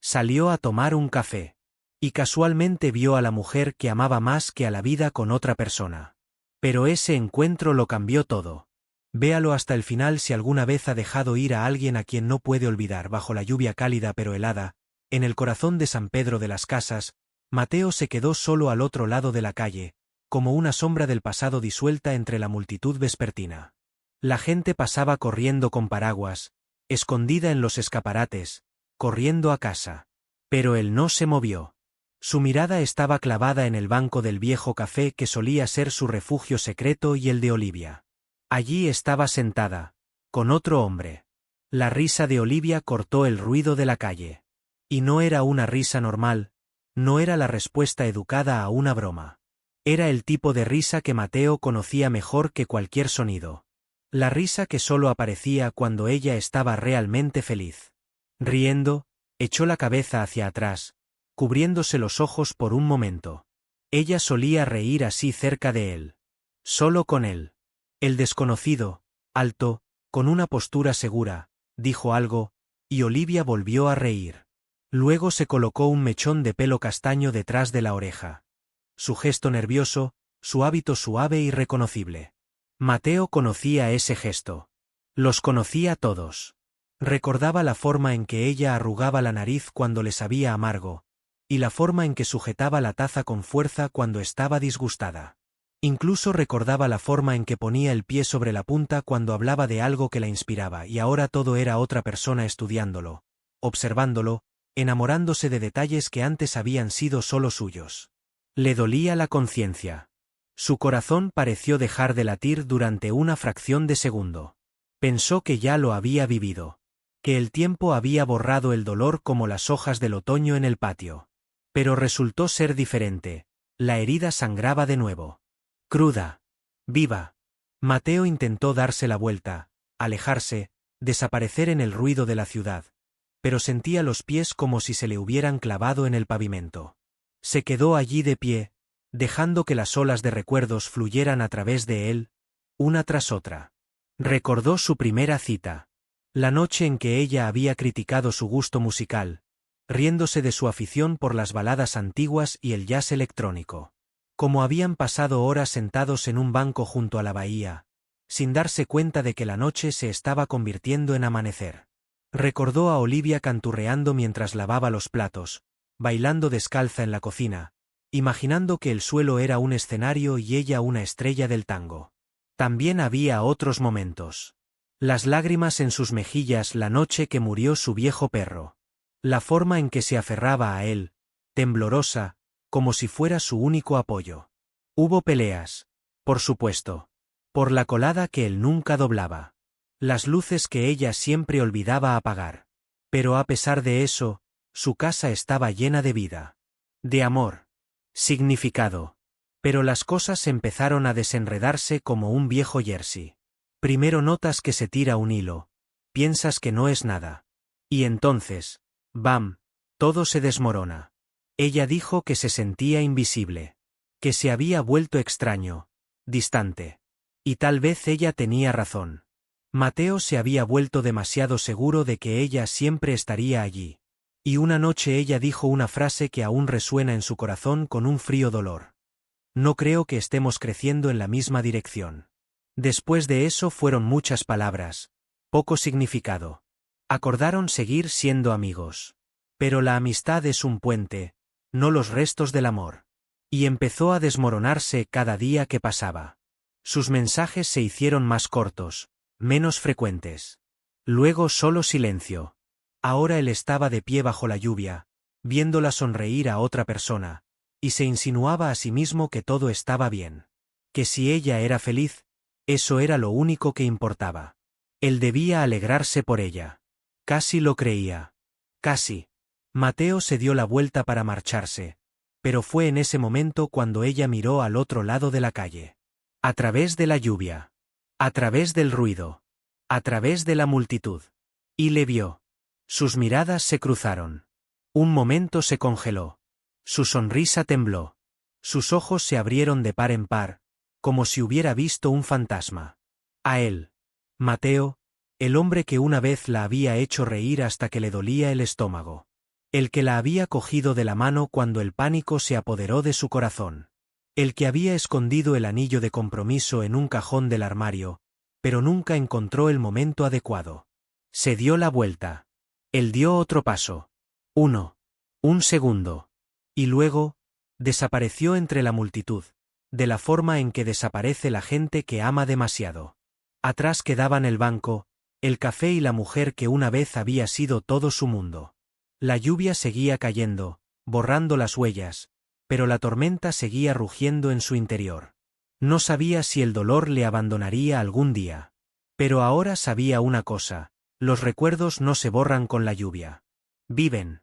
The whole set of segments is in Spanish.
Salió a tomar un café. Y casualmente vio a la mujer que amaba más que a la vida con otra persona. Pero ese encuentro lo cambió todo. Véalo hasta el final si alguna vez ha dejado ir a alguien a quien no puede olvidar. Bajo la lluvia cálida pero helada, en el corazón de San Pedro de las Casas, Mateo se quedó solo al otro lado de la calle, como una sombra del pasado disuelta entre la multitud vespertina. La gente pasaba corriendo con paraguas, escondida en los escaparates, corriendo a casa. Pero él no se movió. Su mirada estaba clavada en el banco del viejo café que solía ser su refugio secreto y el de Olivia. Allí estaba sentada, con otro hombre. La risa de Olivia cortó el ruido de la calle. Y no era una risa normal, no era la respuesta educada a una broma. Era el tipo de risa que Mateo conocía mejor que cualquier sonido. La risa que solo aparecía cuando ella estaba realmente feliz. Riendo, echó la cabeza hacia atrás, cubriéndose los ojos por un momento. Ella solía reír así cerca de él. Solo con él. El desconocido, alto, con una postura segura, dijo algo, y Olivia volvió a reír. Luego se colocó un mechón de pelo castaño detrás de la oreja. Su gesto nervioso, su hábito suave y reconocible. Mateo conocía ese gesto. Los conocía todos. Recordaba la forma en que ella arrugaba la nariz cuando le sabía amargo, y la forma en que sujetaba la taza con fuerza cuando estaba disgustada. Incluso recordaba la forma en que ponía el pie sobre la punta cuando hablaba de algo que la inspiraba, y ahora todo era otra persona estudiándolo, observándolo, enamorándose de detalles que antes habían sido solo suyos. Le dolía la conciencia. Su corazón pareció dejar de latir durante una fracción de segundo. Pensó que ya lo había vivido. Que el tiempo había borrado el dolor como las hojas del otoño en el patio. Pero resultó ser diferente. La herida sangraba de nuevo. Cruda. Viva. Mateo intentó darse la vuelta, alejarse, desaparecer en el ruido de la ciudad. Pero sentía los pies como si se le hubieran clavado en el pavimento. Se quedó allí de pie, dejando que las olas de recuerdos fluyeran a través de él, una tras otra. Recordó su primera cita. La noche en que ella había criticado su gusto musical, riéndose de su afición por las baladas antiguas y el jazz electrónico. Como habían pasado horas sentados en un banco junto a la bahía, sin darse cuenta de que la noche se estaba convirtiendo en amanecer. Recordó a Olivia canturreando mientras lavaba los platos, bailando descalza en la cocina, imaginando que el suelo era un escenario y ella una estrella del tango. También había otros momentos. Las lágrimas en sus mejillas la noche que murió su viejo perro. La forma en que se aferraba a él, temblorosa, como si fuera su único apoyo. Hubo peleas, por supuesto. Por la colada que él nunca doblaba. Las luces que ella siempre olvidaba apagar. Pero a pesar de eso, su casa estaba llena de vida. De amor. Significado. Pero las cosas empezaron a desenredarse como un viejo jersey. Primero notas que se tira un hilo, piensas que no es nada. Y entonces, ¡bam!, todo se desmorona. Ella dijo que se sentía invisible. Que se había vuelto extraño, distante. Y tal vez ella tenía razón. Mateo se había vuelto demasiado seguro de que ella siempre estaría allí. Y una noche ella dijo una frase que aún resuena en su corazón con un frío dolor. No creo que estemos creciendo en la misma dirección. Después de eso fueron muchas palabras, poco significado. Acordaron seguir siendo amigos. Pero la amistad es un puente, no los restos del amor. Y empezó a desmoronarse cada día que pasaba. Sus mensajes se hicieron más cortos, menos frecuentes. Luego solo silencio. Ahora él estaba de pie bajo la lluvia, viéndola sonreír a otra persona, y se insinuaba a sí mismo que todo estaba bien. Que si ella era feliz, eso era lo único que importaba. Él debía alegrarse por ella. Casi lo creía. Casi. Mateo se dio la vuelta para marcharse, pero fue en ese momento cuando ella miró al otro lado de la calle. A través de la lluvia. A través del ruido. A través de la multitud. Y le vio. Sus miradas se cruzaron. Un momento se congeló. Su sonrisa tembló. Sus ojos se abrieron de par en par, como si hubiera visto un fantasma. A él. Mateo, el hombre que una vez la había hecho reír hasta que le dolía el estómago. El que la había cogido de la mano cuando el pánico se apoderó de su corazón. El que había escondido el anillo de compromiso en un cajón del armario, pero nunca encontró el momento adecuado. Se dio la vuelta. Él dio otro paso. Uno. Un segundo. Y luego, desapareció entre la multitud, de la forma en que desaparece la gente que ama demasiado. Atrás quedaban el banco, el café y la mujer que una vez había sido todo su mundo. La lluvia seguía cayendo, borrando las huellas, pero la tormenta seguía rugiendo en su interior. No sabía si el dolor le abandonaría algún día. Pero ahora sabía una cosa: los recuerdos no se borran con la lluvia. Viven.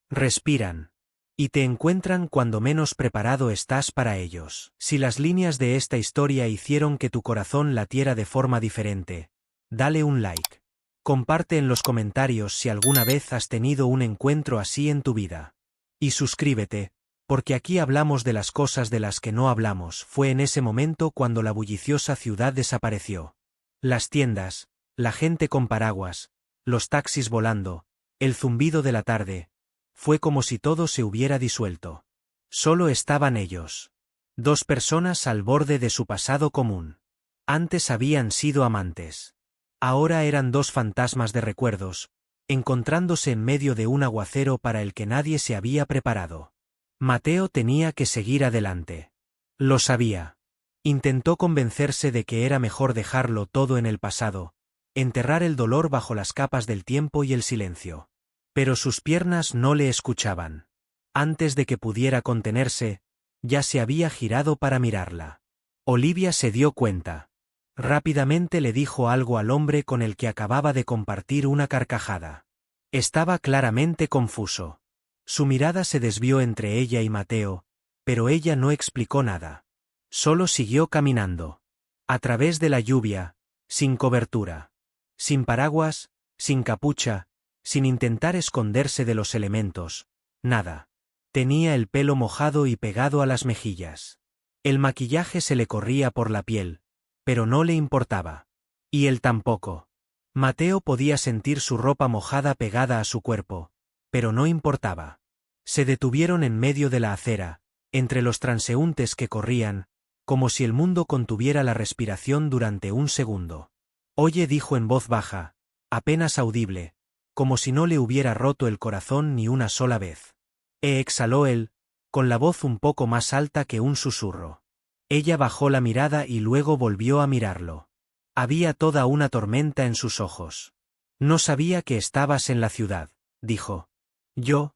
Respiran. Y te encuentran cuando menos preparado estás para ellos. Si las líneas de esta historia hicieron que tu corazón latiera de forma diferente, dale un like. Comparte en los comentarios si alguna vez has tenido un encuentro así en tu vida. Y suscríbete, porque aquí hablamos de las cosas de las que no hablamos. Fue en ese momento cuando la bulliciosa ciudad desapareció. Las tiendas, la gente con paraguas, los taxis volando, el zumbido de la tarde. Fue como si todo se hubiera disuelto. Solo estaban ellos. Dos personas al borde de su pasado común. Antes habían sido amantes. Ahora eran dos fantasmas de recuerdos, encontrándose en medio de un aguacero para el que nadie se había preparado. Mateo tenía que seguir adelante. Lo sabía. Intentó convencerse de que era mejor dejarlo todo en el pasado, enterrar el dolor bajo las capas del tiempo y el silencio. Pero sus piernas no le escuchaban. Antes de que pudiera contenerse, ya se había girado para mirarla. Olivia se dio cuenta. Rápidamente le dijo algo al hombre con el que acababa de compartir una carcajada. Estaba claramente confuso. Su mirada se desvió entre ella y Mateo, pero ella no explicó nada. Solo siguió caminando. A través de la lluvia, sin cobertura. Sin paraguas, sin capucha, sin intentar esconderse de los elementos, nada. Tenía el pelo mojado y pegado a las mejillas. El maquillaje se le corría por la piel, pero no le importaba. Y él tampoco. Mateo podía sentir su ropa mojada pegada a su cuerpo, pero no importaba. Se detuvieron en medio de la acera, entre los transeúntes que corrían, como si el mundo contuviera la respiración durante un segundo. Oye, dijo en voz baja, apenas audible, como si no le hubiera roto el corazón ni una sola vez. Exhaló él, con la voz un poco más alta que un susurro. Ella bajó la mirada y luego volvió a mirarlo. Había toda una tormenta en sus ojos. No sabía que estabas en la ciudad, dijo. Yo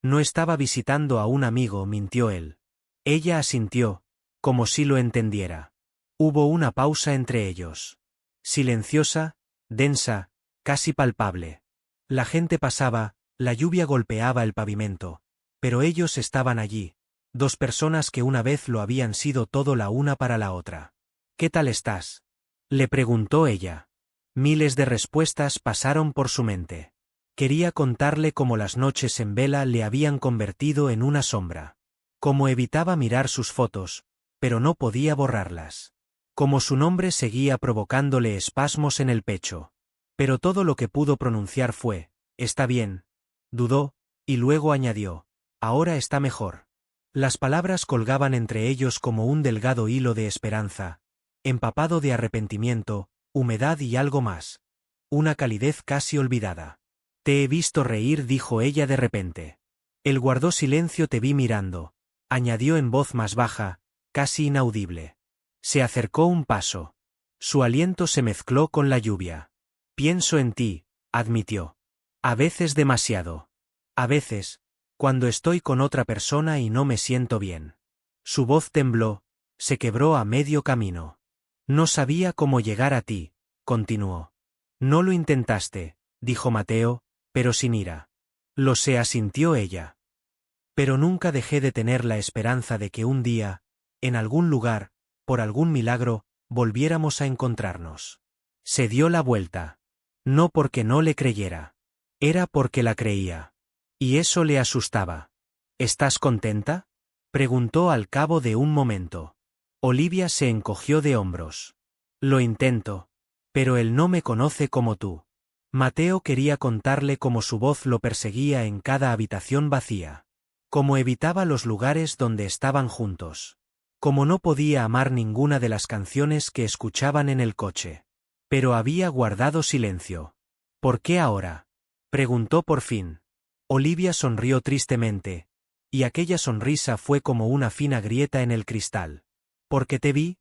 no estaba visitando a un amigo, mintió él. Ella asintió, como si lo entendiera. Hubo una pausa entre ellos. Silenciosa, densa, casi palpable. La gente pasaba, la lluvia golpeaba el pavimento, pero ellos estaban allí, dos personas que una vez lo habían sido todo la una para la otra. ¿Qué tal estás?, le preguntó ella. Miles de respuestas pasaron por su mente. Quería contarle cómo las noches en vela le habían convertido en una sombra. Cómo evitaba mirar sus fotos, pero no podía borrarlas. Cómo su nombre seguía provocándole espasmos en el pecho. Pero todo lo que pudo pronunciar fue, «Está bien». Dudó, y luego añadió, «Ahora está mejor». Las palabras colgaban entre ellos como un delgado hilo de esperanza, empapado de arrepentimiento, humedad y algo más. Una calidez casi olvidada. «Te he visto reír», dijo ella de repente. Él guardó silencio. «Te vi mirando», añadió en voz más baja, casi inaudible. Se acercó un paso. Su aliento se mezcló con la lluvia. «Pienso en ti», admitió. «A veces demasiado. A veces, cuando estoy con otra persona y no me siento bien». Su voz tembló, se quebró a medio camino. «No sabía cómo llegar a ti», continuó. «No lo intentaste», dijo Mateo, pero sin ira. «Lo sé», asintió ella. «Pero nunca dejé de tener la esperanza de que un día, en algún lugar, por algún milagro, volviéramos a encontrarnos». Se dio la vuelta. No porque no le creyera. Era porque la creía. Y eso le asustaba. «¿Estás contenta?», preguntó al cabo de un momento. Olivia se encogió de hombros. «Lo intento. Pero él no me conoce como tú». Mateo quería contarle cómo su voz lo perseguía en cada habitación vacía. Cómo evitaba los lugares donde estaban juntos. Cómo no podía amar ninguna de las canciones que escuchaban en el coche. Pero había guardado silencio. ¿Por qué ahora? Preguntó por fin. Olivia sonrió tristemente, y aquella sonrisa fue como una fina grieta en el cristal. Porque te vi,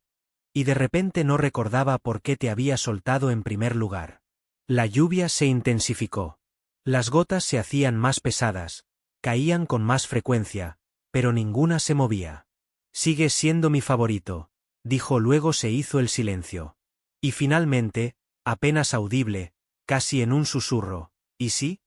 y de repente no recordaba por qué te había soltado en primer lugar. La lluvia se intensificó. Las gotas se hacían más pesadas, caían con más frecuencia, pero ninguna se movía. Sigues siendo mi favorito, dijo, luego se hizo el silencio. Y finalmente, apenas audible, casi en un susurro, ¿y sí?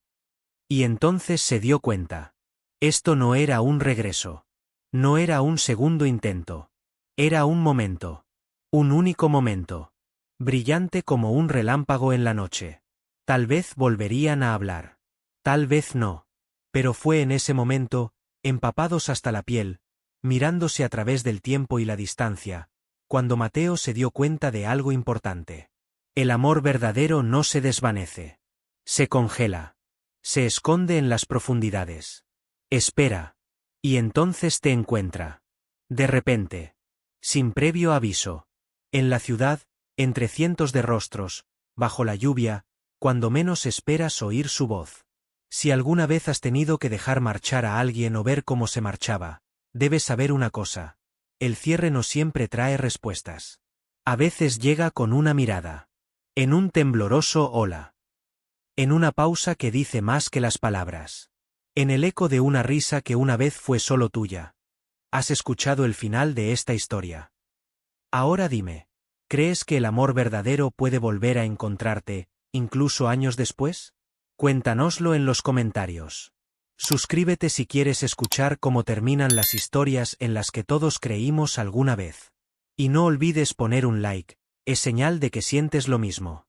Y entonces se dio cuenta. Esto no era un regreso. No era un segundo intento. Era un momento. Un único momento. Brillante como un relámpago en la noche. Tal vez volverían a hablar. Tal vez no. Pero fue en ese momento, empapados hasta la piel, mirándose a través del tiempo y la distancia, cuando Mateo se dio cuenta de algo importante. El amor verdadero no se desvanece. Se congela. Se esconde en las profundidades. Espera. Y entonces te encuentra. De repente. Sin previo aviso. En la ciudad, entre cientos de rostros, bajo la lluvia, cuando menos esperas oír su voz. Si alguna vez has tenido que dejar marchar a alguien o ver cómo se marchaba, debes saber una cosa. El cierre no siempre trae respuestas. A veces llega con una mirada. En un tembloroso hola. En una pausa que dice más que las palabras. En el eco de una risa que una vez fue solo tuya. ¿Has escuchado el final de esta historia? Ahora dime, ¿crees que el amor verdadero puede volver a encontrarte, incluso años después? Cuéntanoslo en los comentarios. Suscríbete si quieres escuchar cómo terminan las historias en las que todos creímos alguna vez. Y no olvides poner un like, es señal de que sientes lo mismo.